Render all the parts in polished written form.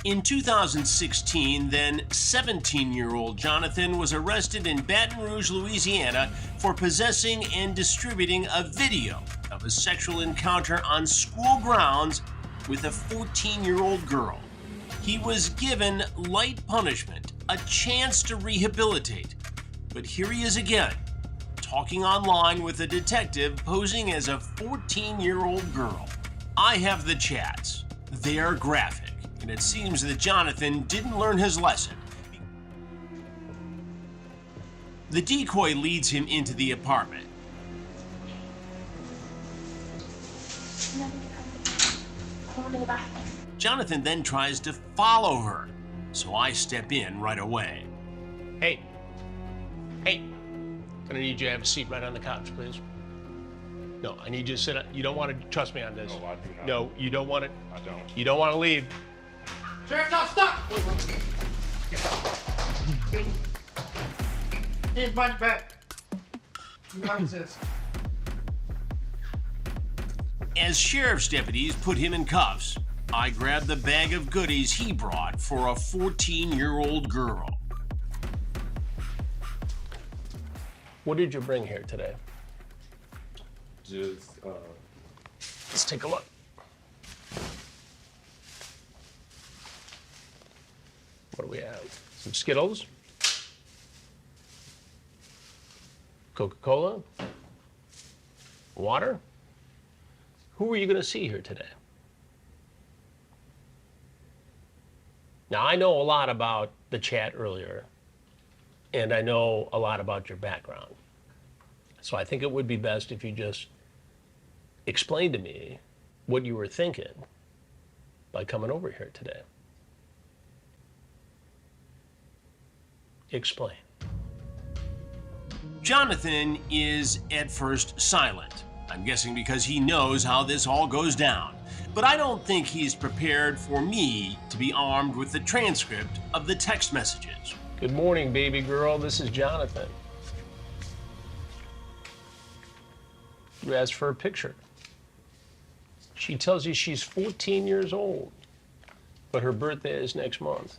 In 2016, then 17-year-old Jonathan was arrested in Baton Rouge, Louisiana for possessing and distributing a video of a sexual encounter on school grounds with a 14-year-old girl. He was given light punishment, a chance to rehabilitate. But here he is again, talking online with a detective posing as a 14-year-old girl. I have the chats. They are graphic. And it seems that Jonathan didn't learn his lesson. The decoy leads him into the apartment. Jonathan then tries to follow her, so I step in right away. Hey, gonna need you to have a seat right on the couch, please. No, I need you to sit on, you don't want to trust me on this. No, I do not. No, you don't want to. I don't. You don't want to leave. Sheriff, no, stop! He's punch back. As sheriff's deputies put him in cuffs, I grab the bag of goodies he brought for a 14-year-old girl. What did you bring here today? Just, Let's take a look. What do we have? Some Skittles, Coca-Cola, water. Who are you going to see here today? Now, I know a lot about the chat earlier, and I know a lot about your background. So I think it would be best if you just explain to me what you were thinking by coming over here today. Explain. Jonathan is at first silent. I'm guessing because he knows how this all goes down. But I don't think he's prepared for me to be armed with the transcript of the text messages. Good morning, baby girl. This is Jonathan. You asked for a picture. She tells you she's 14 years old, but her birthday is next month.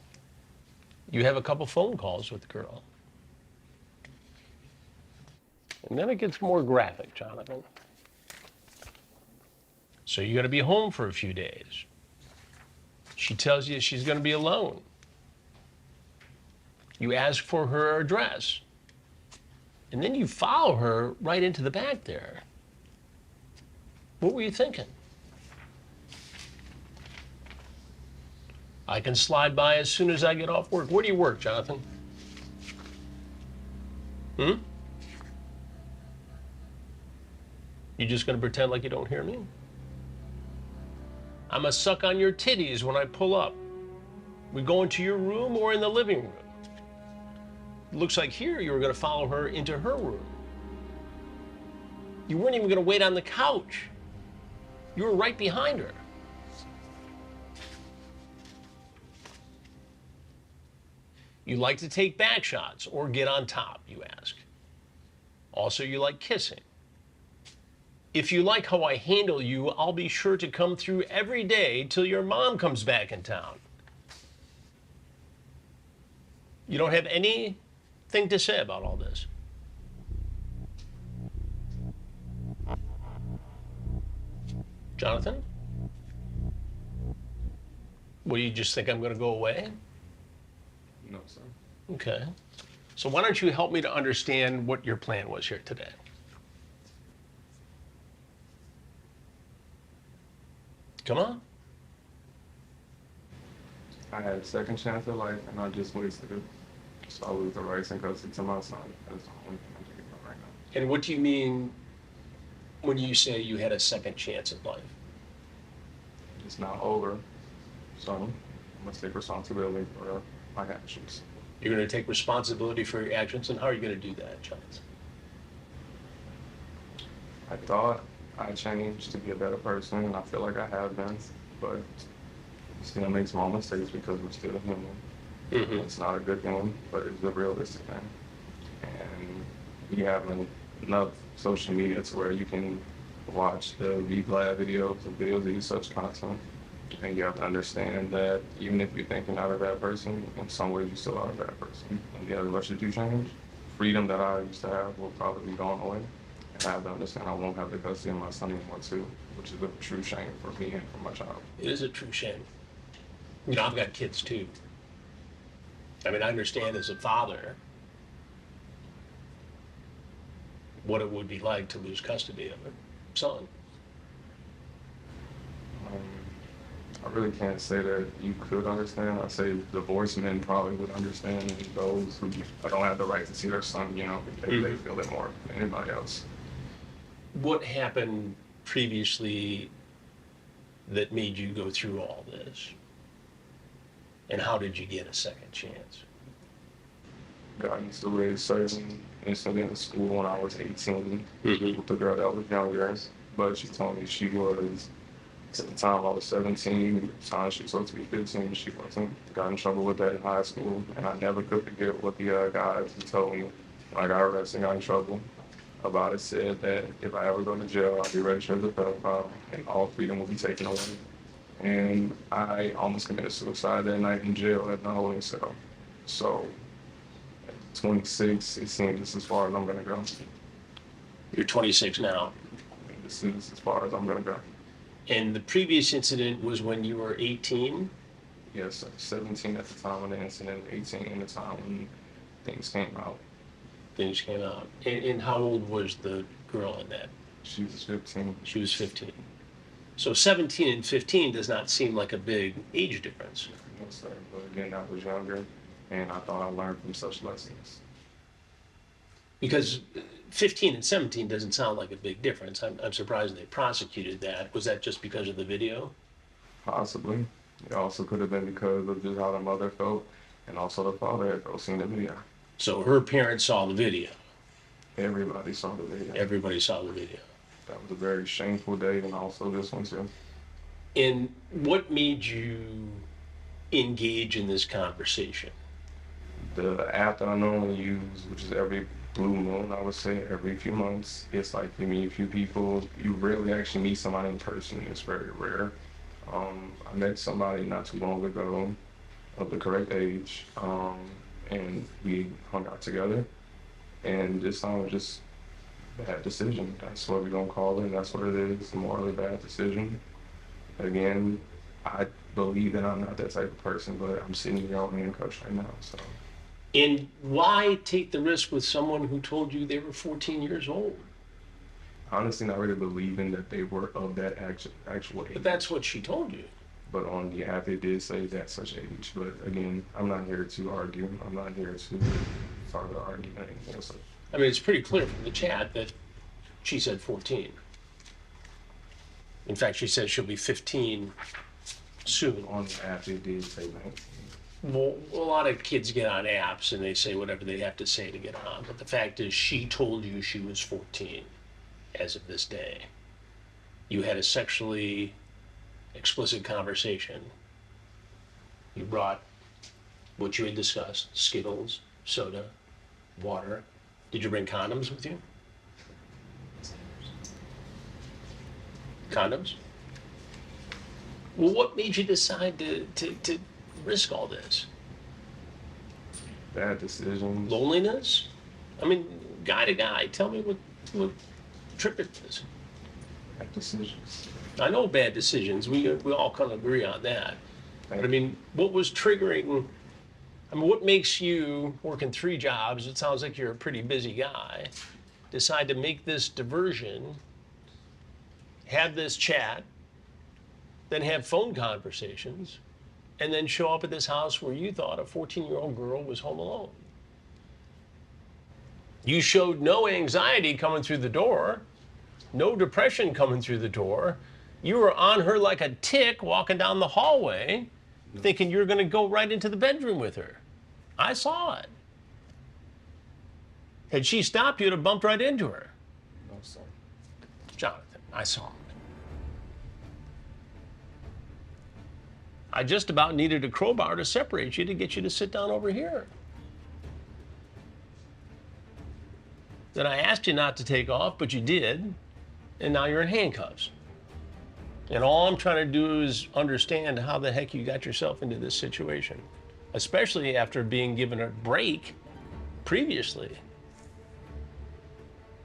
You have a couple phone calls with the girl. And then it gets more graphic, Jonathan. So you're gonna be home for a few days. She tells you she's gonna be alone. You ask for her address. And then you follow her right into the back there. What were you thinking? I can slide by as soon as I get off work. Where do you work, Jonathan? You just gonna pretend like you don't hear me? I'm gonna suck on your titties when I pull up. We go into your room or in the living room. It looks like here you were gonna follow her into her room. You weren't even gonna wait on the couch. You were right behind her. You like to take back shots or get on top, you ask. Also, you like kissing. If you like how I handle you, I'll be sure to come through every day till your mom comes back in town. You don't have anything to say about all this? Jonathan? What, do you just think I'm going to go away? no, sir. Okay. So why don't you help me to understand what your plan was here today? Come on. I had a second chance at life, and I just wasted it. So I lose the rights and custody to my son. That's the only thing I'm thinking about right now. And what do you mean when you say you had a second chance at life? It's not over, so I must take responsibility for my actions. You're going to take responsibility for your actions, and how are you going to do that, Jonathan? I thought I changed to be a better person, and I feel like I have been, but still make small mistakes because we're still human. Mm-hmm. It's not a good thing, but it's a realistic thing. And we have enough social media to where you can watch the V-Glad videos, the videos that use such content, And you have to understand that even if you think you're not a bad person, in some ways you still are a bad person. And the other much that you change, freedom that I used to have will probably be gone away. And I have to understand I won't have the custody of my son anymore too, which is a true shame for me and for my child. It is a true shame. You know, I've got kids too. I mean, I understand as a father what it would be like to lose custody of a son. I really can't say that you could understand. I say divorced men probably would understand, and those who don't have the right to see their son, you know, they feel it more than anybody else. What happened previously that made you go through all this? And how did you get a second chance? Got into a certain incident in school when I was 18 with a girl that was younger, but she told me she was, at the time I was 17, at the time she was supposed to be 15, she wasn't. Got in trouble with that in high school, and I never could forget what the guys who told me when I got arrested and got in trouble about it said that if I ever go to jail, I'll be registered as a pedophile and all freedom will be taken away. And I almost committed suicide that night in jail at the holding cell. So at 26, it seems this is as far as I'm gonna go. You're 26 now. This is as far as I'm gonna go. And the previous incident was when you were 18? Yes, sir. 17 at the time of the incident, 18 at the time when things came out. Things came out. And how old was the girl in that? She was 15. She was 15. So 17 and 15 does not seem like a big age difference. No, sir. But again, I was younger, and I thought I learned from such lessons. Because 15 and 17 doesn't sound like a big difference. I'm surprised they prosecuted that. Was that just because of the video? Possibly. It also could have been because of just how the mother felt, and also the father had felt seeing the video. So her parents saw the video. Everybody saw the video. Everybody saw the video. That was a very shameful day, and also this one too. And what made you engage in this conversation? The app that I normally use, which is every blue moon, I would say, every few months, it's like you meet a few people. You rarely actually meet somebody in person. It's very rare. I met somebody not too long ago of the correct age, and we hung out together. And this time was just bad decision. That's what we're gonna call it. That's what it is. A morally bad decision. Again, I believe that I'm not that type of person, but I'm sitting here on handcuffs right now. So. And why take the risk with someone who told you they were 14 years old? Honestly, not really believing that they were of that actual age. But that's what she told you. But on the app, it did say that such age. But again, I'm not here to argue. I'm not here to further argue anything. So. I mean, it's pretty clear from the chat that she said 14. In fact, she says she'll be 15 soon. On the app, it did say 19. Well, a lot of kids get on apps and they say whatever they have to say to get on. But the fact is, she told you she was 14 as of this day. You had a sexually explicit conversation. You brought what you had discussed, Skittles, soda, water. Did you bring condoms with you? Condoms? Well, what made you decide to risk all this? Bad decisions. Loneliness? I mean, guy to guy, tell me what trip it is. Bad decisions. I know bad decisions. We all kind of agree on that. But I mean, what was triggering? I mean, what makes you, working 3 jobs, it sounds like you're a pretty busy guy, decide to make this diversion, have this chat, then have phone conversations, and then show up at this house where you thought a 14-year-old girl was home alone? You showed no anxiety coming through the door, no depression coming through the door. You were on her like a tick walking down the hallway, thinking you're going to go right into the bedroom with her. I saw it. Had she stopped, you'd have bumped right into her. No, sir. Jonathan, I saw it. I just about needed a crowbar to separate you to get you to sit down over here. Then I asked you not to take off, but you did, and now you're in handcuffs. And all I'm trying to do is understand how the heck you got yourself into this situation, especially after being given a break previously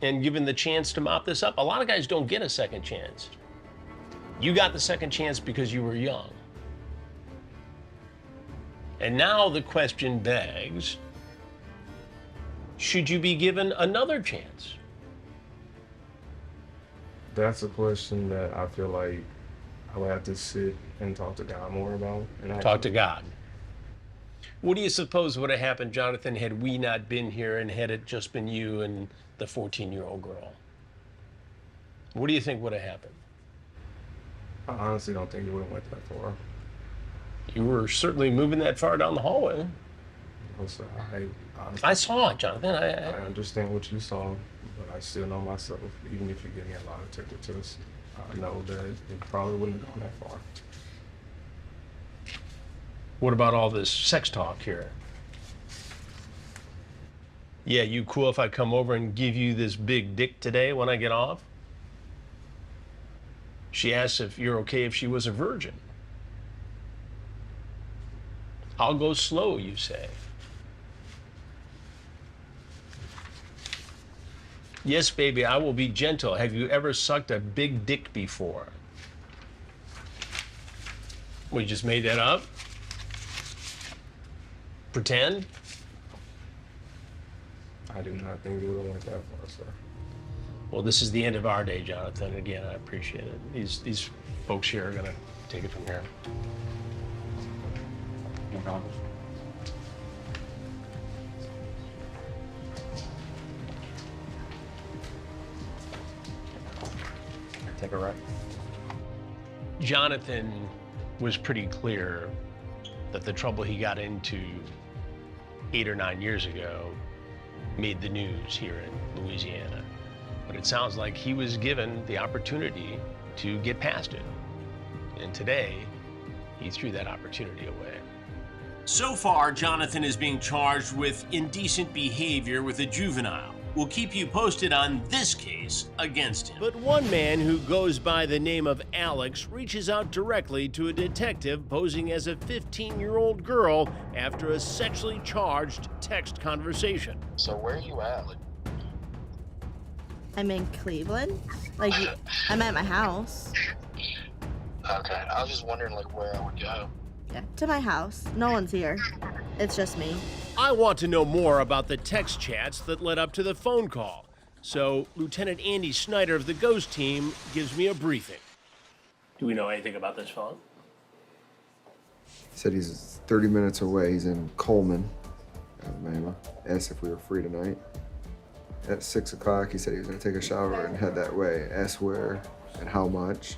and given the chance to mop this up. A lot of guys don't get a second chance. You got the second chance because you were young. And now the question begs, should you be given another chance? That's a question that I feel like I would have to sit and talk to God more about. And Talk to God. What do you suppose would have happened, Jonathan, had we not been here and had it just been you and the 14-year-old girl? What do you think would have happened? I honestly don't think it would have went that far. You were certainly moving that far down the hallway. Also, honestly, I saw it, Jonathan. I understand what you saw, but I still know myself. Even if you give me a lot of detective I know that it probably wouldn't have gone that far. What about all this sex talk here? Yeah, you cool if I come over and give you this big dick today when I get off? She asks if you're okay if she was a virgin. I'll go slow, you say. Yes, baby, I will be gentle. Have you ever sucked a big dick before? We just made that up? Pretend? I do not think it would have went that far, sir. Well, this is the end of our day, Jonathan. Again, I appreciate it. These folks here are gonna take it from here. No problem. Take a right. Jonathan was pretty clear that the trouble he got into 8 or 9 years ago made the news here in Louisiana. But it sounds like he was given the opportunity to get past it. And today, he threw that opportunity away. So far, Jonathan is being charged with indecent behavior with a juvenile. We'll keep you posted on this case against him. But one man who goes by the name of Alex reaches out directly to a detective posing as a 15-year-old girl after a sexually charged text conversation. So where are you at? I'm in Cleveland. I'm at my house. Okay, I was just wondering where I would go. Yeah, to my house. No one's here. It's just me. I want to know more about the text chats that led up to the phone call. So Lieutenant Andy Snyder of the Ghost Team gives me a briefing. Do we know anything about this phone? He said he's 30 minutes away. He's in Coleman, Alabama. Asked if we were free tonight. At 6 o'clock, he said he was gonna take a shower and head that way. Asked where and how much.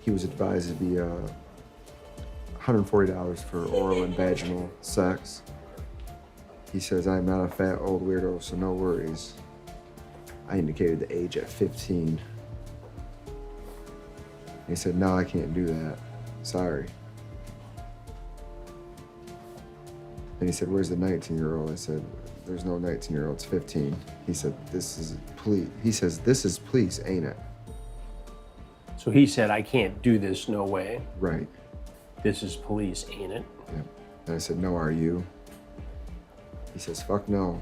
He was advised to be $140 for oral and vaginal sex. He says, I'm not a fat old weirdo, so no worries. I indicated the age at 15. He said, no, I can't do that. Sorry. And he said, where's the 19-year-old? I said, there's no 19-year-old, it's 15. He said, this is police. He says, this is police, ain't it? So he said, I can't do this, no way. Right. This is police, ain't it? Yep. And I said, no, are you? He says, fuck no.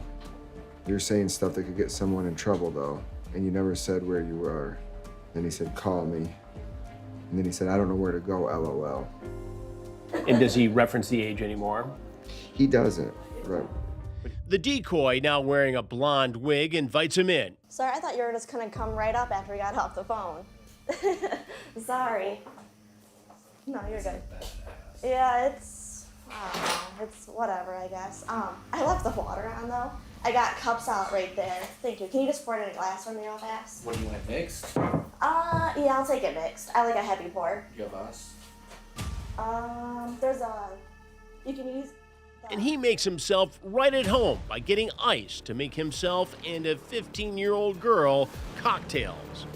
You're saying stuff that could get someone in trouble, though, and you never said where you were. Then he said, call me. And then he said, I don't know where to go, LOL. And does he reference the age anymore? He doesn't, right. The decoy, now wearing a blonde wig, invites him in. Sorry, I thought you were just gonna come right up after we got off the phone. Sorry. No, you're good. Yeah, it's whatever, I guess. I left the water on though. I got cups out right there. Thank you. Can you just pour it in a glass for me real fast? What do you want, mixed? Yeah, I'll take it mixed. I like a heavy pour. You have us? You can use And he makes himself right at home by getting ice to make himself and a 15-year-old girl cocktails.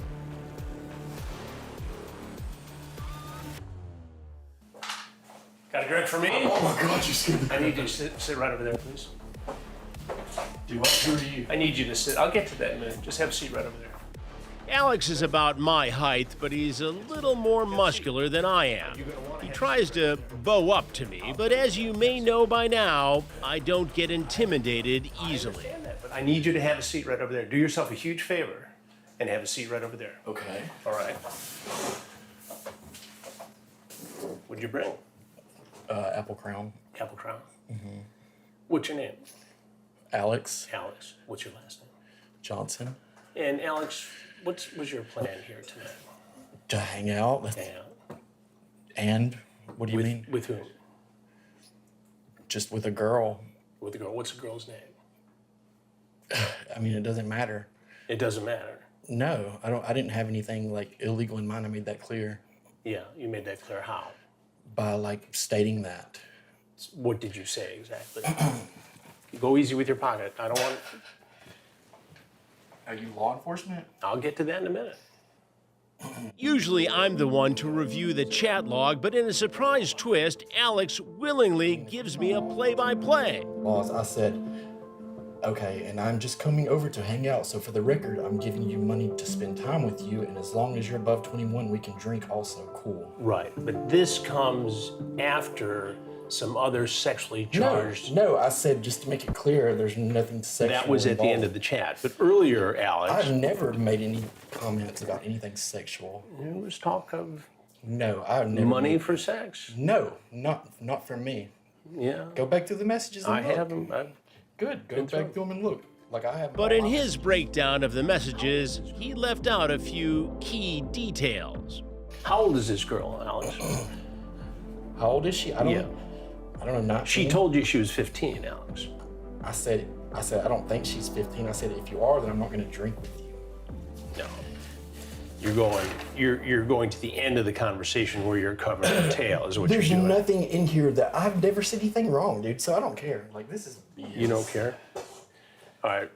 Got a drink for me? Oh my God, you scared the I need you to sit right over there, please. Do what? Who are you? I need you to sit. I'll get to that in a minute. Just have a seat right over there. Alex is about my height, but he's a little more muscular than I am. He tries to bow up to me, but as you may know by now, I don't get intimidated easily. But I need you to have a seat right over there. Do yourself a huge favor and have a seat right over there. Okay. All right. What'd you bring? Apple Crown. Apple Crown. Mm-hmm. What's your name? Alex Alex. What's your last name? Johnson. And Alex, what was your plan here tonight? To hang out. Hang out. And what do you mean? With whom? Just with a girl. With a girl. What's the girl's name? I mean, it doesn't matter. It doesn't matter. No, I didn't have anything like illegal in mind. I made that clear Yeah, you made that clear. How? by like stating that. What did you say exactly? Go easy with your pocket. I don't want. Are you law enforcement? I'll get to that in a minute. Usually I'm the one to review the chat log, but in a surprise twist, Alex willingly gives me a play-by-play. Boss, I said, okay, and I'm just coming over to hang out. So for the record, I'm giving you money to spend time with you, and as long as you're above 21, we can drink also. Cool. Right, but this comes after some other sexually charged. No, I said just to make it clear, there's nothing sexual That was at the end of the chat. But earlier, Alex, I've never made any comments about anything sexual. there was talk of No, I've never. money for sex. No, not for me. Yeah, Go back through the messages. And I look. have them. Good. Go been through back through them and look. Like I have. But in his breakdown of the messages, he left out a few key details. How old is this girl, Alex? How old is she? I don't. Yeah. I don't know. 19. She told you she was 15, Alex. I said I don't think she's 15. I said if you are, then I'm not going to drink with you. No. You're going to the end of the conversation where you're covering the tail, is what There's you're doing. nothing in here that I've never said anything wrong, dude. So I don't care. Like this is BS. You don't care? All right,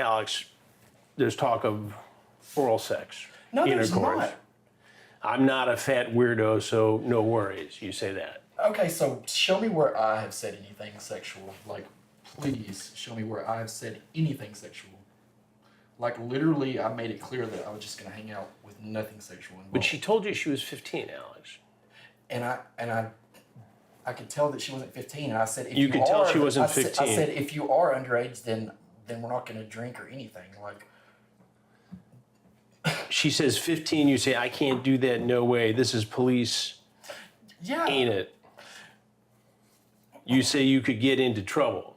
Alex, there's talk of oral sex. No, there's intercourse. not. I'm not a fat weirdo, so no worries. You say that. Okay, so show me where I have said anything sexual. Like, please show me where I have said anything sexual. Like, literally, I made it clear that I was just gonna hang out with nothing sexual involved. But she told you she was 15, Alex. And I could tell that she wasn't 15. And I said, if You could tell she wasn't I 15. said, if you are underage, then we're not gonna drink or anything. Like, She says 15, you say, I can't do that, no way. This is police, yeah. ain't it? You say you could get into trouble.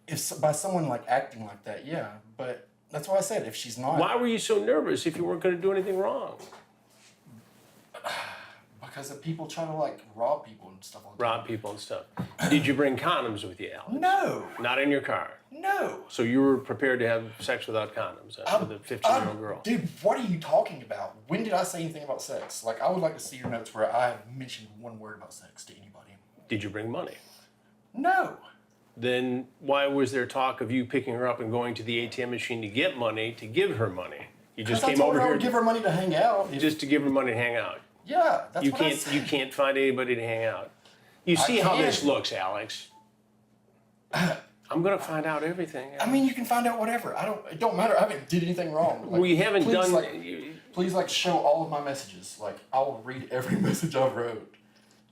If by someone like acting like that, yeah. But that's why I said if she's not. Why were you so nervous if you weren't going to do anything wrong? Because of people trying to like rob people and stuff like that. Rob people and stuff. Did you bring condoms with you, Alex? No. Not in your car. No. So you were prepared to have sex without condoms with a 15-year-old girl. Dude, what are you talking about? When did I say anything about sex? Like, I would like to see your notes where I have mentioned one word about sex to anybody. Did you bring money? No. Then why was there talk of you picking her up and going to the ATM machine to get money to give her money? You just I came told over her I here would give her money to hang out. just to give her money to hang out. Yeah, that's You what I can't said. you can't find anybody to hang out. You see how this can. looks, Alex. I'm gonna find out everything. I mean, you can find out whatever. It don't matter. I haven't did anything wrong. Like, We haven't please, done. Like, please, like, show all of my messages. Like, I will read every message I wrote.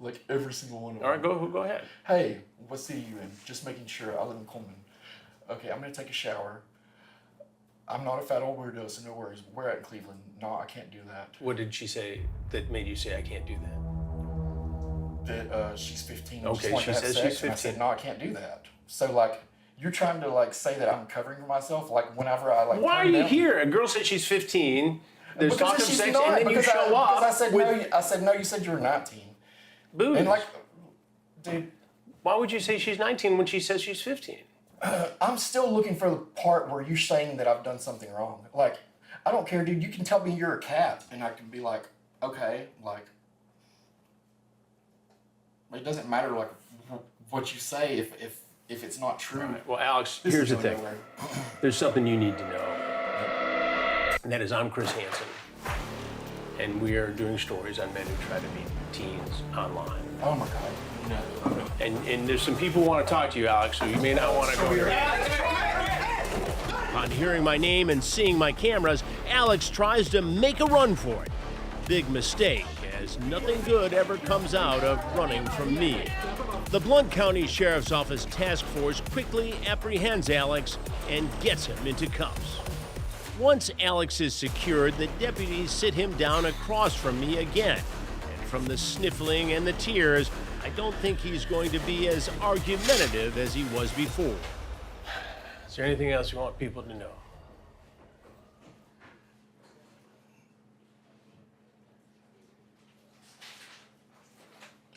Like, every single one of them. All right, go ahead. Hey, what city are you in? Just making sure. I live in Coleman. Okay, I'm gonna take a shower. I'm not a fat old weirdo, so no worries. We're at Cleveland. No, I can't do that. What did she say that made you say I can't do that? That she's 15. Okay, just wanted she to have says sex, she's and I said, 15. no, I can't do that. So, like, you're trying to, like, say that I'm covering for myself? Like, whenever I, like, Why are turn you down- here? A girl said she's 15. There's Because talk of she's sex, not, and then you because show up. Because I said, with no, I said, no, you said you were 19. booze. And, like, dude, Why would you say she's 19 when she says she's 15? I'm still looking for the part where you're saying that I've done something wrong. Like, I don't care, dude. You can tell me you're a cat, and I can be like, okay, like, it doesn't matter, like, what you say if it's not true. Right. Well, Alex, This here's is the going thing. nowhere. There's something you need to know. And that is I'm Chris Hansen. And we are doing stories on men who try to meet teens online. Oh my God, no. And there's some people who want to talk to you, Alex, so you may not want to go here. On hearing my name and seeing my cameras, Alex tries to make a run for it. Big mistake, as nothing good ever comes out of running from me. The Blount County Sheriff's Office task force quickly apprehends Alex and gets him into cuffs. Once Alex is secured, the deputies sit him down across from me again. And from the sniffling and the tears, I don't think he's going to be as argumentative as he was before. Is there anything else you want people to know?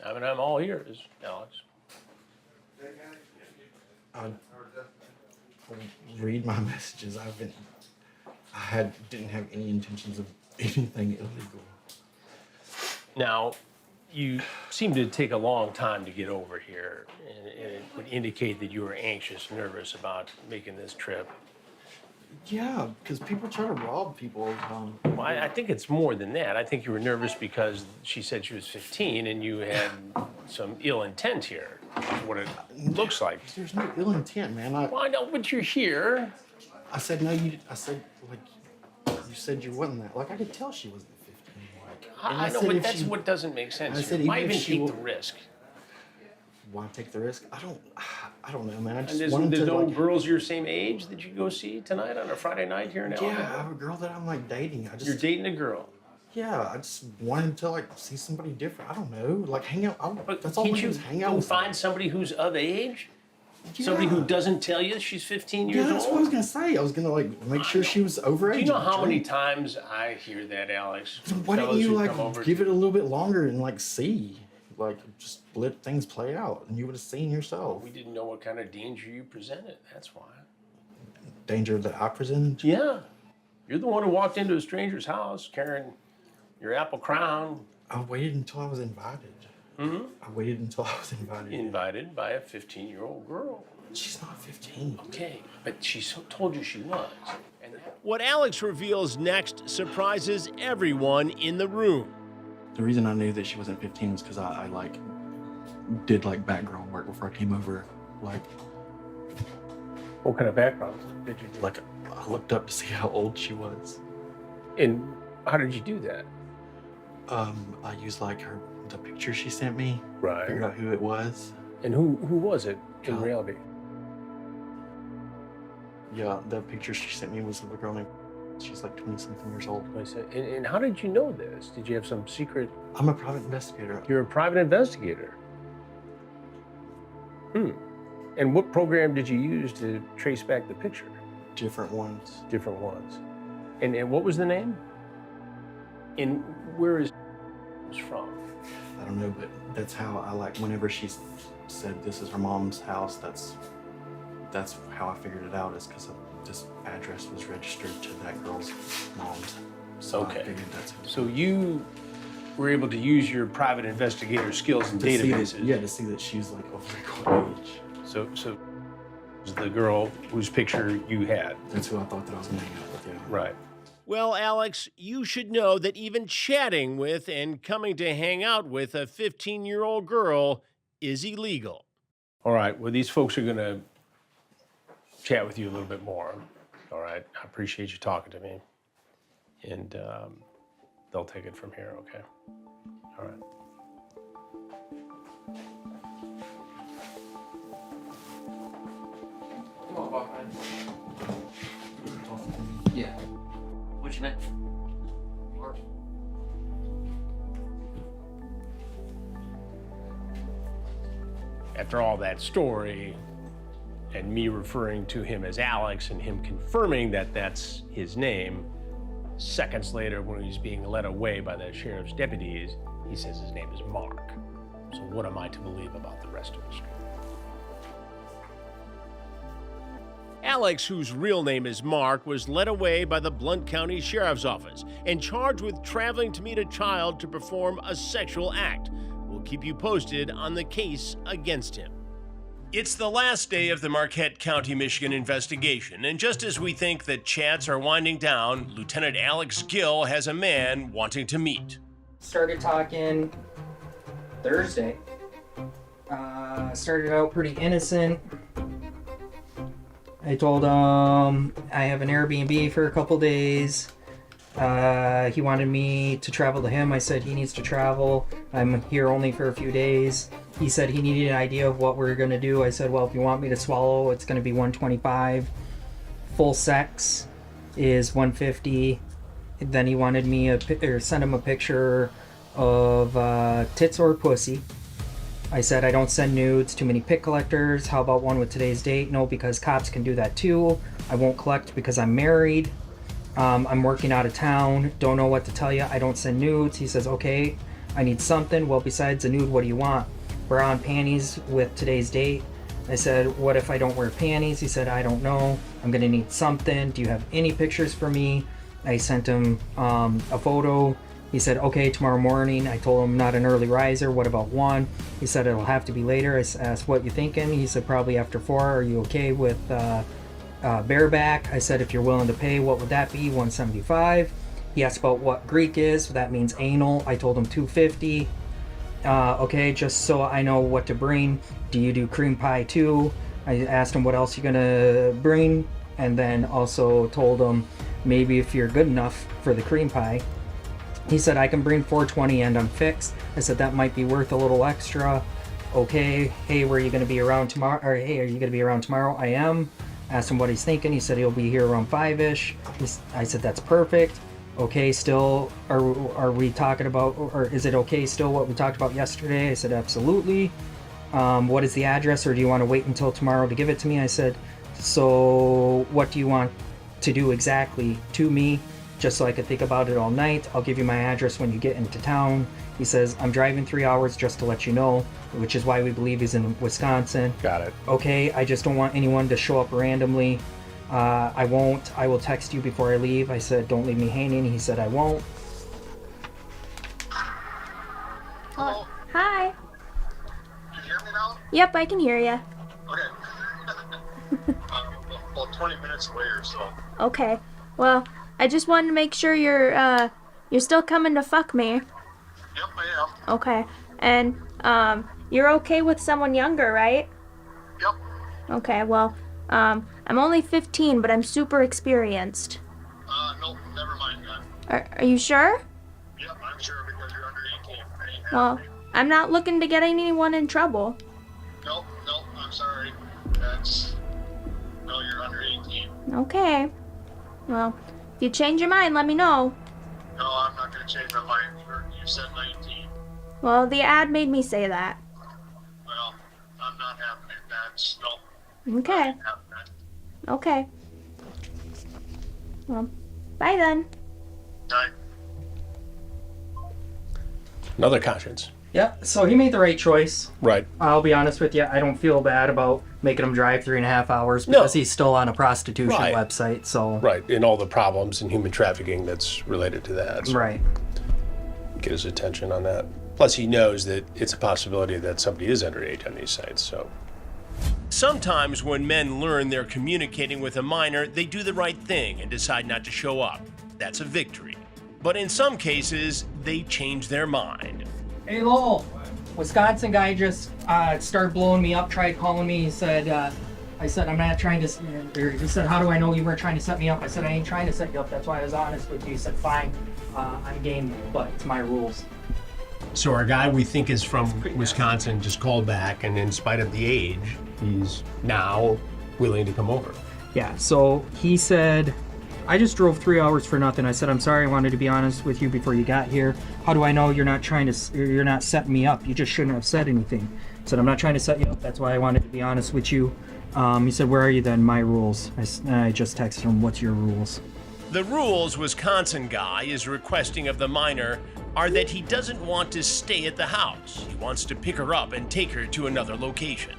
I mean, I'm all ears, Alex. Read my messages. Didn't have any intentions of anything illegal. Now, you seem to take a long time to get over here, and it would indicate that you were anxious, nervous about making this trip. Yeah, because people try to rob people all the time. Well, I think it's more than that. I think you were nervous because she said she was 15 and you had some ill intent here. That's what it looks like. There's no ill intent, man. Well, I know, but you're here. I said no. I said like you said you wasn't that. Like I could tell she wasn't 15. I know, but that's what doesn't make sense. I said Why even even if she take the risk? Why take the risk? I don't know, man. I just And wanted there's to. no Like, girls your same age that you go see tonight on a Friday night here in yeah, I Alabama? have a girl that I'm like dating. You're dating a girl. Yeah, I just wanted to like see somebody different. I don't know, like hang out. But That's all I can't do you is hang out go with find somebody who's of age? Yeah. Somebody who doesn't tell you she's 15 years Yeah, that's old? what I was gonna say. I was gonna like make sure she was over Do age. you know how many times I hear that, Alex? So why didn't Fellas you who like come over give to- it a little bit longer and like see, like just let things play out, and you would have seen yourself. We didn't know what kind of danger you presented. That's why. Danger that I presented. Yeah. You're the one who walked into a stranger's house carrying your apple crown. I waited until I was invited. Mm-hmm. I waited until I was invited. Invited by a 15-year-old girl. She's not 15. Okay, but she told you she was. And What Alex reveals next surprises everyone in the room. The reason I knew that she wasn't 15 was because I like did like background work before I came over. Like what kind of background did you do? like I looked up to see how old she was. And how did you do that? I used like the picture she sent me. Right. Figured out who it was. And who was it in reality? Yeah, the picture she sent me was of a girl named. She's like 20-something years old. I said, and how did you know this? Did you have some secret? I'm a private investigator. You're a private investigator. And what program did you use to trace back the picture? Different ones. Different ones. And what was the name? And where is it from? I don't know, but that's how I like. Whenever she said this is her mom's house, that's how I figured it out. Is because this address was registered to that girl's mom's. So Okay. I figured that's who. So you were able to use your private investigator skills and To see databases. that, yeah, to see that she's like of legal age. So was the girl whose picture you had. That's who I thought that I was gonna hang out with. Yeah. Right. Well, Alex, you should know that even chatting with and coming to hang out with a 15-year-old girl is illegal. All right. Well, these folks are going to chat with you a little bit more. All right. I appreciate you talking to me. And they'll take it from here, okay? All right. Come on, Bob, man. Yeah. What's your name? Mark. After all that story, and me referring to him as Alex and him confirming that that's his name, seconds later when he's being led away by the sheriff's deputies, he says his name is Mark. So what am I to believe about the rest of the story? Alex, whose real name is Mark, was led away by the Blount County Sheriff's Office and charged with traveling to meet a child to perform a sexual act. We'll keep you posted on the case against him. It's the last day of the Marquette County, Michigan investigation, and just as we think that chats are winding down, Lieutenant Alex Gill has a man wanting to meet. Started talking Thursday. Started out pretty innocent. I told him I have an Airbnb for a couple days. He wanted me to travel to him. I said he needs to travel. I'm here only for a few days. He said he needed an idea of what we're going to do. I said, well, if you want me to swallow, it's going to be $125. Full sex is $150. Then he wanted me or send him a picture of tits or pussy. I said, I don't send nudes. Too many pic collectors. How about one with today's date? No, because cops can do that too. I won't collect because I'm married. I'm working out of town. Don't know what to tell you. I don't send nudes. He says, okay, I need something. Well, besides a nude, what do you want? Bra and panties with today's date. I said, what if I don't wear panties? He said, I don't know. I'm going to need something. Do you have any pictures for me? I sent him a photo. He said, okay, tomorrow morning. I told him not an early riser. What about 1? He said, it'll have to be later. I asked, what you thinking? He said, probably after 4. Are you okay with bareback? I said, if you're willing to pay, what would that be? $175. He asked about what Greek is. That means anal. I told him $250. Okay, just so I know what to bring. Do you do cream pie too? I asked him what else you're gonna bring, and then also told him maybe if you're good enough for the cream pie. He said, I can bring $420 and I'm fixed. I said, that might be worth a little extra. Okay, hey, were you gonna be around tomorrow? Or hey, are you gonna be around tomorrow? I am. Asked him what he's thinking. He said he'll be here around 5-ish. I said, that's perfect. Okay, still, are we talking about, or is it okay still what we talked about yesterday? I said, absolutely. What is the address, or do you want to wait until tomorrow to give it to me? I said, so what do you want to do exactly to me, just so I could think about it all night? I'll give you my address when you get into town. He says, I'm driving 3 hours just to let you know, which is why we believe he's in Wisconsin. Got it. Okay, I just don't want anyone to show up randomly. I won't. I will text you before I leave. I said, don't leave me hanging. He said, I won't. Hello? Hi. Can you hear me now? Yep, I can hear you. Okay. About 20 minutes away or so. Okay. Well, I just wanted to make sure you're still coming to fuck me. Yep, I am. Okay. And you're okay with someone younger, right? Yep. Okay. Well, I'm only 15, but I'm super experienced. No, never mind that. Are you sure? Yep, I'm sure because you're under 18. Well, I'm not looking to get anyone in trouble. Nope, I'm sorry. No, you're under 18. Okay. Well, if you change your mind, let me know. No, I'm not going to change my mind. You said 19. Well, the ad made me say that. Well, I'm not having it. Okay. Okay. Well, bye then. Bye. Another conscience. Yeah, so he made the right choice. Right. I'll be honest with you, I don't feel bad about making him drive 3.5 hours because he's still on a prostitution website, so... Right, and all the problems and human trafficking that's related to that. So right. Get his attention on that. Plus, he knows that it's a possibility that somebody is underage on these sites, so... Sometimes when men learn they're communicating with a minor, they do the right thing and decide not to show up. That's a victory. But in some cases, they change their mind. Hey, Lowell, Wisconsin guy just started blowing me up, tried calling me. He said, I said, I'm not trying to, he said, how do I know you weren't trying to set me up? I said, I ain't trying to set you up. That's why I was honest with you. He said, fine, I'm game, but it's my rules. So our guy we think is from Wisconsin just called back, and in spite of the age, he's now willing to come over. Yeah, so he said, I just drove 3 hours for nothing. I said, I'm sorry, I wanted to be honest with you before you got here. How do I know you're not setting me up? You just shouldn't have said anything. I said, I'm not trying to set you up. That's why I wanted to be honest with you. He said, where are you then? My rules. I just texted him, what's your rules? The rules Wisconsin guy is requesting of the minor are that he doesn't want to stay at the house. He wants to pick her up and take her to another location.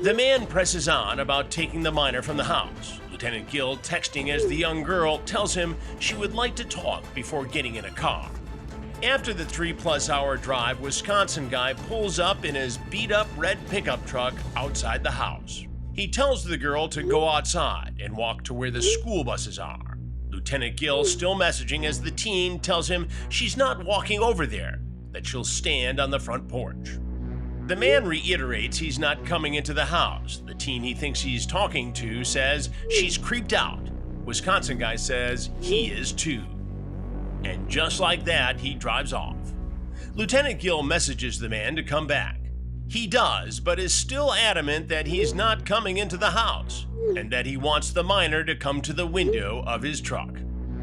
The man presses on about taking the minor from the house. Lieutenant Gill texting as the young girl tells him she would like to talk before getting in a car. After the 3+ hour drive, Wisconsin guy pulls up in his beat-up red pickup truck outside the house. He tells the girl to go outside and walk to where the school buses are. Lieutenant Gill still messaging as the teen tells him she's not walking over there, that she'll stand on the front porch. The man reiterates he's not coming into the house. The teen he thinks he's talking to says she's creeped out. Wisconsin guy says he is too. And just like that, he drives off. Lieutenant Gill messages the man to come back. He does, but is still adamant that he's not coming into the house and that he wants the minor to come to the window of his truck.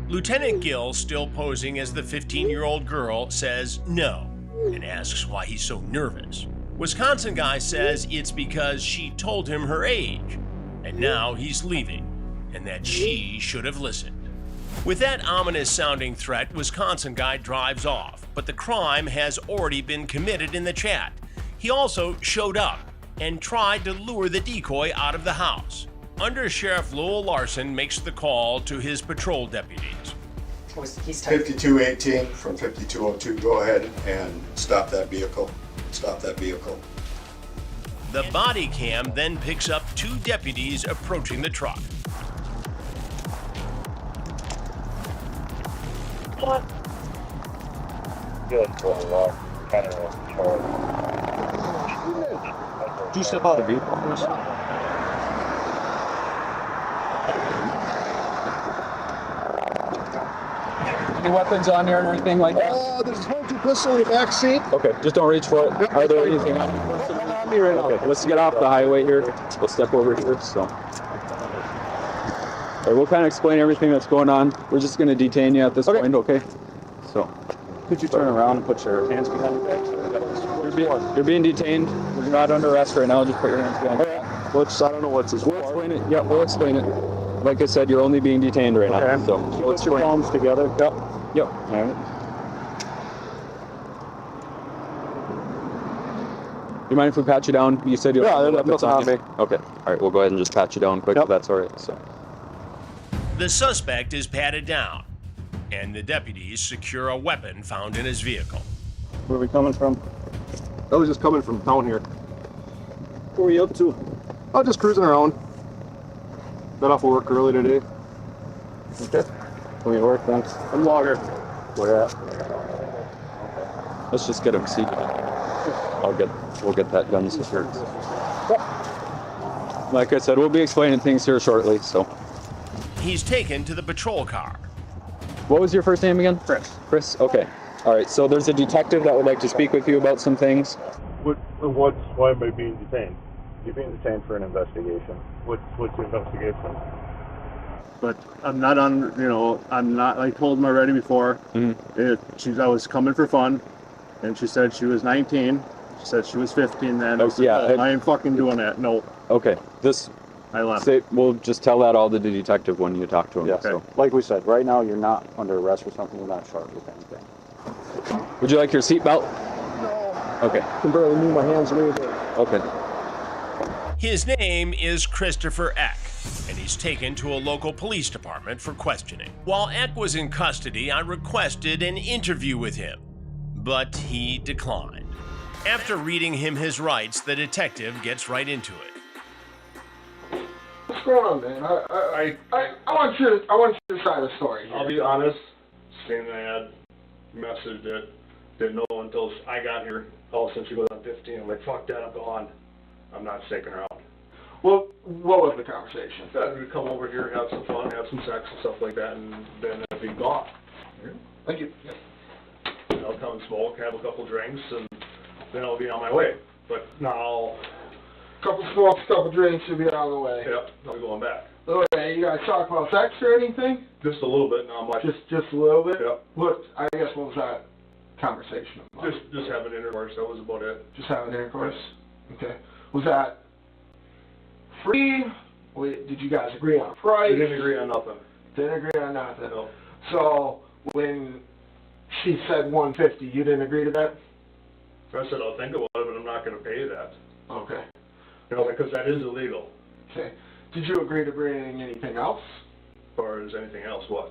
Lieutenant Gill, still posing as the 15-year-old girl, says no and asks why he's so nervous. Wisconsin guy says it's because she told him her age and now he's leaving and that she should have listened. With that ominous sounding threat, Wisconsin guy drives off, but the crime has already been committed in the chat. He also showed up and tried to lure the decoy out of the house. Under Sheriff Lowell Larson makes the call to his patrol deputies. 5218 from 5202, go ahead and stop that vehicle. Stop that vehicle. The body cam then picks up 2 deputies approaching the truck. What? Good, well, kind of control. Did you step out of the vehicle? Any weapons on there or anything like that? There's a 22 pistol in the back seat. Okay, just don't reach for it. Are there anything on me right now? Okay, let's get off the highway here. We'll step over here. So, all right, we'll kind of explain everything that's going on. We're just going to detain you at this point, okay? So, could you turn around and put your hands behind your back? You're being detained. You're not under arrest right now. Just put your hands behind. I don't know what's this for. We'll explain it. Yeah, we'll explain it. Like I said, you're only being detained right now. So, Put your palms together. Yep. Yep. All right. You mind if we pat you down? You said you'll that's nothing on me. Okay. All right, we'll go ahead and just pat you down quick if that's all right. So. The suspect is patted down, and the deputies secure a weapon found in his vehicle. Where are we coming from? I was just coming from town here. What were you up to? I was just cruising around. Got off of work early today. Okay. Where you work then? I'm logger. Where at? Let's just get him seated. We'll get that gun secured. Like I said, we'll be explaining things here shortly, so. He's taken to the patrol car. What was your first name again? Chris. Chris, okay. All right, so there's a detective that would like to speak with you about some things. Why am I being detained? You're being detained for an investigation. What's the investigation? But I'm not on, I'm not, I told him already before, I was coming for fun, and she said she was 19, she said she was 15 then. I ain't fucking doing that, no. Okay, I left. We'll just tell that all to the detective when you talk to him. Yeah, okay. So. Like we said, right now you're not under arrest for something, you're not charged with anything. Would you like your seatbelt? No. Okay. I can barely move my hands around it. Okay. His name is Christopher Eck, and he's taken to a local police department for questioning. While Eck was in custody, I requested an interview with him, but he declined. After reading him his rights, the detective gets right into it. What's going on, man? I want your side of the story here. I'll be honest, seen the ad, messaged it, didn't know until I got here. All of a sudden she goes on 15, I'm like, fuck that, I'm gone. I'm not sticking around. Well, what was the conversation? We'd come over here, have some fun, have some sex and stuff like that, and then I'd be gone. Thank you. I'll come and smoke, have a couple drinks, and then I'll be on my way. But now, Couple smokes, couple drinks, you'll be on the way. yep, I'll be going back. Okay, you guys talk about sex or anything? Just a little bit, not much. Just a little bit? Yep. What was that conversation about? Just having intercourse, that was about it. Just having intercourse? Okay. Was that free? Did you guys agree on a price? We didn't agree on nothing. Didn't agree on nothing? No. So, when she said 150, you didn't agree to that? I said, I'll think about it, but I'm not going to pay you that. Okay. Because that is illegal. Okay. Did you agree to bring anything else? As far as anything else, what?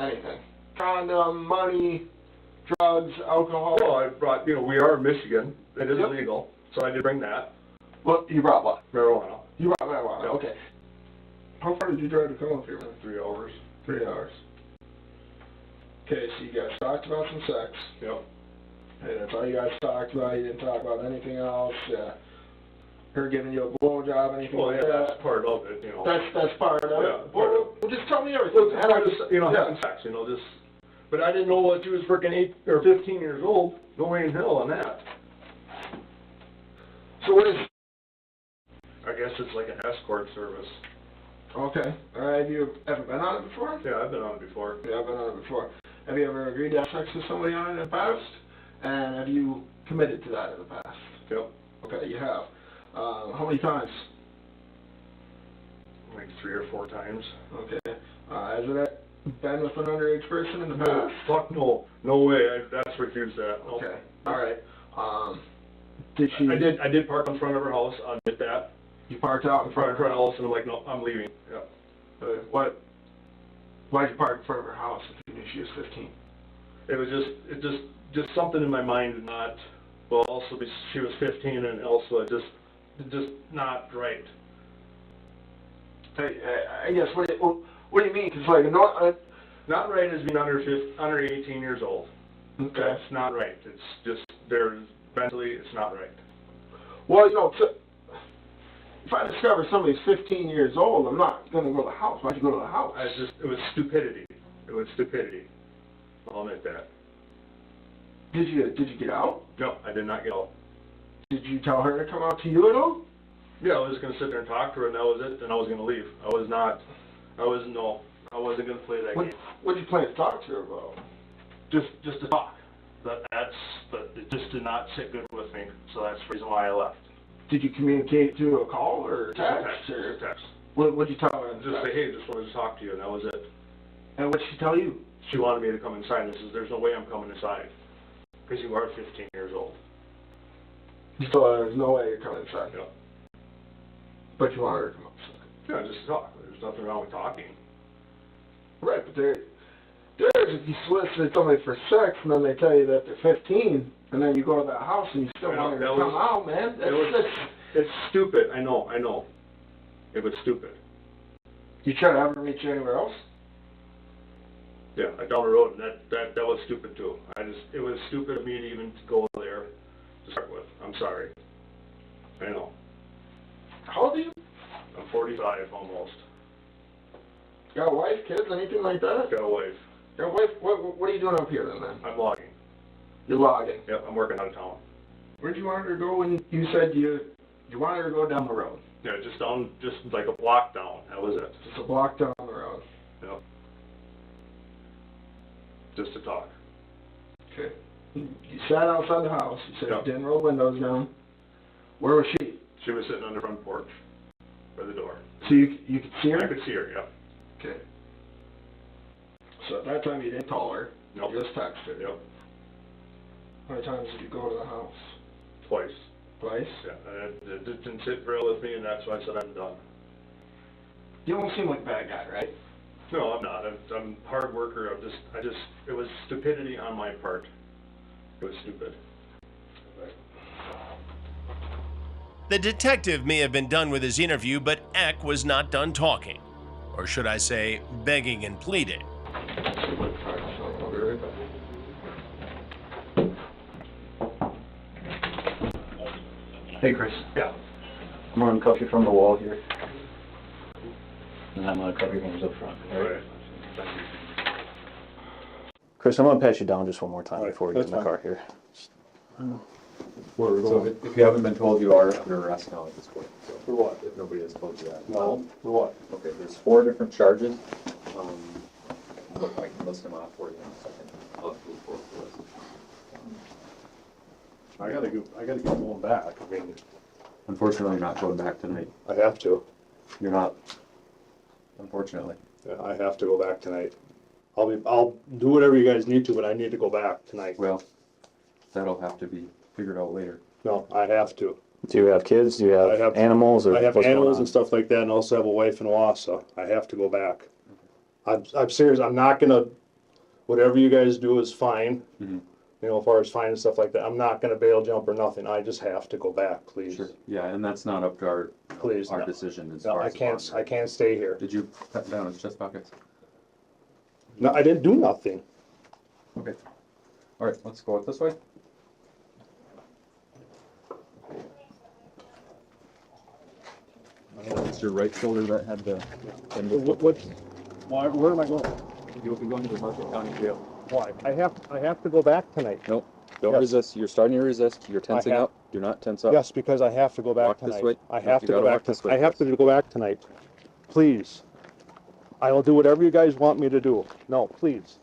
Anything. Condom, money, drugs, alcohol? Well, I brought, we are in Michigan. It is illegal, so I did bring that. What? You brought what? Marijuana. You brought marijuana, okay. How far did you drive to come up here? 3 hours. 3 hours. Okay, so you guys talked about some sex. Yep. Hey, that's all you guys talked about. You didn't talk about anything else. Her giving you a blowjob, anything like that. That's part of it, That's part of it. Yeah. Well, just tell me everything. Having sex, just But I didn't know that she was freaking 8 or 15 years old. No way in hell on that. So what is? I guess it's like an escort service. Okay. Have you ever been on it before? Yeah, I've been on it before. Yeah, I've been on it before. Have you ever agreed to have sex with somebody on it in the past? And have you committed to that in the past? Yep. Okay, you have. How many times? Like 3 or 4 times. Okay. Has it been with an underage person in the past? No, fuck no. No way. That's refused that. Nope. Okay. All right. Did she? I did park in front of her house. I'll admit that. You parked out in front of her house? And I'm like, no, I'm leaving. Yep. Why'd you park in front of her house if you knew she was 15? It was just something in my mind, not, well, also because she was 15 and also just not right. I guess, what do you mean? Because, like, not right is being under 18 years old. Okay. That's not right. It's just, mentally, it's not right. Well, you know, if I discover somebody's 15 years old, I'm not going to go to the house. Why'd you go to the house? It was stupidity. It was stupidity. I'll admit that. Did you get out? No, I did not get out. Did you tell her to come out to you at all? Yeah, I was just going to sit there and talk to her, and that was it, and I was going to leave. I wasn't going to play that game. What did you plan to talk to her about? Just to talk. But it just did not sit good with me, so that's the reason why I left. Did you communicate through a call or text? Text. What did you tell her? Just say, hey, just wanted to talk to you, and that was it. And what did she tell you? She wanted me to come inside, and there's no way I'm coming inside. Because you are 15 years old. So there's no way you're coming inside? Yeah. But you want her to come outside? Yeah, just talk. There's nothing wrong with talking. Right, but there's if you solicit somebody for sex and then they tell you that they're 15, and then you go to that house and you still want her to come out, man. It's stupid. I know. It was stupid. You try to have her meet you anywhere else? Yeah, down the road, and that was stupid too. It was stupid of me to even go there to start with. I'm sorry. I know. How old are you? I'm 45 almost. Got a wife, kids, anything like that? Got a wife. Got a wife? What are you doing up here then? I'm logging. You're logging? Yep, I'm working out of town. Where'd you want her to go when you said you wanted her to go down the road? Yeah, just like a block down. That was it. Just a block down the road. Yep. Just to talk. Okay. You sat outside the house. You said you didn't roll windows down. Where was she? She was sitting on the front porch by the door. So you could see her? I could see her, yeah. Okay. So at that time you didn't call her? Nope. You just texted her? Yep. How many times did you go to the house? Twice. Twice? Yeah, and it didn't sit real with me, and that's why I said I'm done. You don't seem like a bad guy, right? No, I'm not. I'm a hard worker. It was stupidity on my part. It was stupid. The detective may have been done with his interview, but Eck was not done talking. Or should I say, begging and pleading. Hey, Chris. Yeah. I'm going to cuff you from the wall here. And I'm going to cuff your hands up front. All right? Chris, I'm going to pat you down just one more time before we get in the car here. So if you haven't been told, you are under arrest now at this point. So for what? If nobody has told you that. No. For what? Okay, there's 4 different charges. I can list them off for you in a second. I'll have to look forward to this. I gotta get going back. I mean, unfortunately, you're not going back tonight. I have to. You're not. Unfortunately. Yeah, I have to go back tonight. I'll do whatever you guys need to, but I need to go back tonight. Well, that'll have to be figured out later. No, I have to. Do you have kids? Do you have animals? Or I have what's going animals on? and stuff like that, and also have a wife and law, so I have to go back. I'm serious. I'm not gonna. Whatever you guys do is fine. Mm-hmm. You know, as far as fine and stuff like that. I'm not gonna bail jump or nothing. I just have to go back, please. Sure. Yeah, and that's not up to our decision as far as I can't stay here. Did you cut down his chest pockets? No, I didn't do nothing. Okay. All right, let's go out this way. It's your right shoulder that had the... Where am I going? You'll be going to the Market County Jail. Why? I have to go back tonight. Nope. Don't Yes. resist. You're starting to resist. You're tensing up. Do not tense up. Yes, because I have to go back Walk tonight. this way. I No, have you to go gotta back walk this way. I have to go back tonight. Please. I will do whatever you guys want me to do. No, please.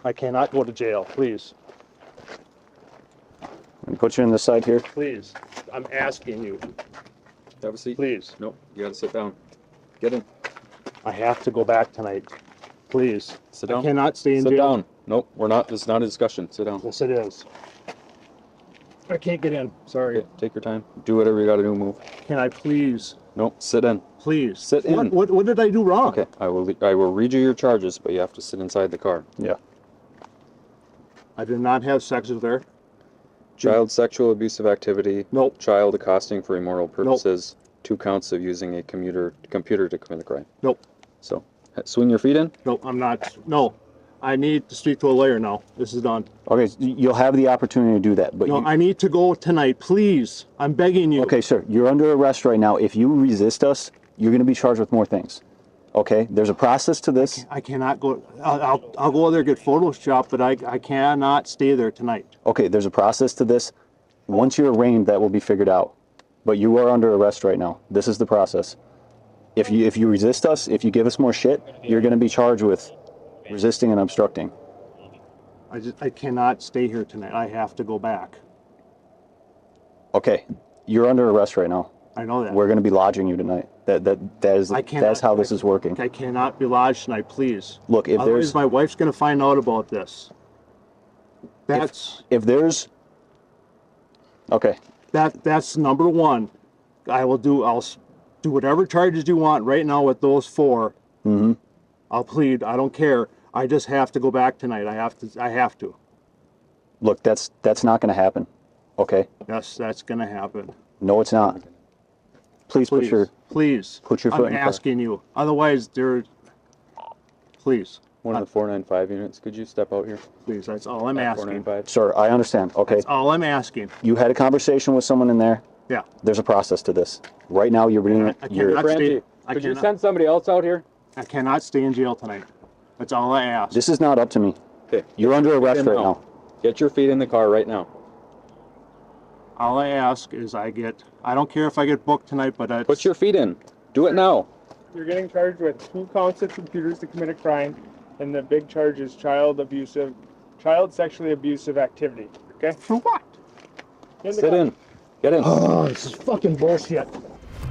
I cannot go to jail, please. And put you in the side here. Please. I'm asking you. Have a seat. Please. Nope. You gotta sit down. Get in. I have to go back tonight. Please. Sit down. I cannot stay in Sit jail. down. Nope. We're not. This is not a discussion. Sit down. Yes, it is. I can't get in. Sorry. Okay, take your time. Do whatever you gotta do. Move. Can I please? Nope. Sit in. Please. Sit in. What did I do wrong? Okay. I will read you your charges, but you have to sit inside the car. Yeah. I did not have sex with her. Child sexual abusive activity. Nope. Child accosting for immoral purposes. 2 counts of using a computer to commit a crime. Nope. So, swing your feet in. No, I'm not. No. I need to speak to a lawyer now. This is done. Okay, so you'll have the opportunity to do that, but No, I need to go tonight, please. I'm begging you. Okay, sir, you're under arrest right now. If you resist us, you're going to be charged with more things. Okay, there's a process to this. I cannot go. I'll go there and get photoshopped, but I cannot stay there tonight. Okay, there's a process to this. Once you're arraigned, that will be figured out. But you are under arrest right now. This is the process. If you resist us, if you give us more shit, you're going to be charged with resisting and obstructing. I cannot stay here tonight. I have to go back. Okay, you're under arrest right now. I know that. We're going to be lodging you tonight. That's how this is working. I cannot be lodged tonight, please. Look, if Otherwise, there's my wife's going to find out about this. if there's okay. That's number one. I'll do whatever charges you want right now with those 4. Mm-hmm. I'll plead. I don't care. I just have to go back tonight. I have to. Look, that's not going to happen. Okay? Yes, that's going to happen. No, it's not. Please put your foot in the car. I'm asking you. Otherwise, please. One of the 495 units. Could you step out here? Please, that's all I'm asking. Sir, I understand. Okay. That's all I'm asking. You had a conversation with someone in there. Yeah. There's a process to this. Right now, you're being. Could you send somebody else out here? I cannot stay in jail tonight. That's all I ask. This is not up to me. Okay. You're under arrest right now. Get your feet in the car right now. All I ask is I don't care if I get booked tonight, but Put your feet in. Do it now. You're getting charged with 2 counts of computers to commit a crime, and the big charge is child sexually abusive activity. Okay? For what? Sit in. Get in. Oh, this is fucking bullshit.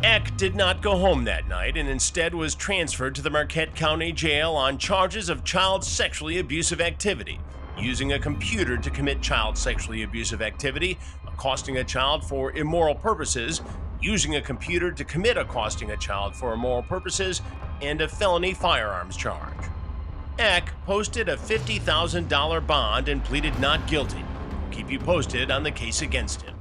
Eck did not go home that night and instead was transferred to the Marquette County Jail on charges of child sexually abusive activity, using a computer to commit child sexually abusive activity, accosting a child for immoral purposes, using a computer to commit accosting a child for immoral purposes, and a felony firearms charge. Eck posted a $50,000 bond and pleaded not guilty. We'll keep you posted on the case against him.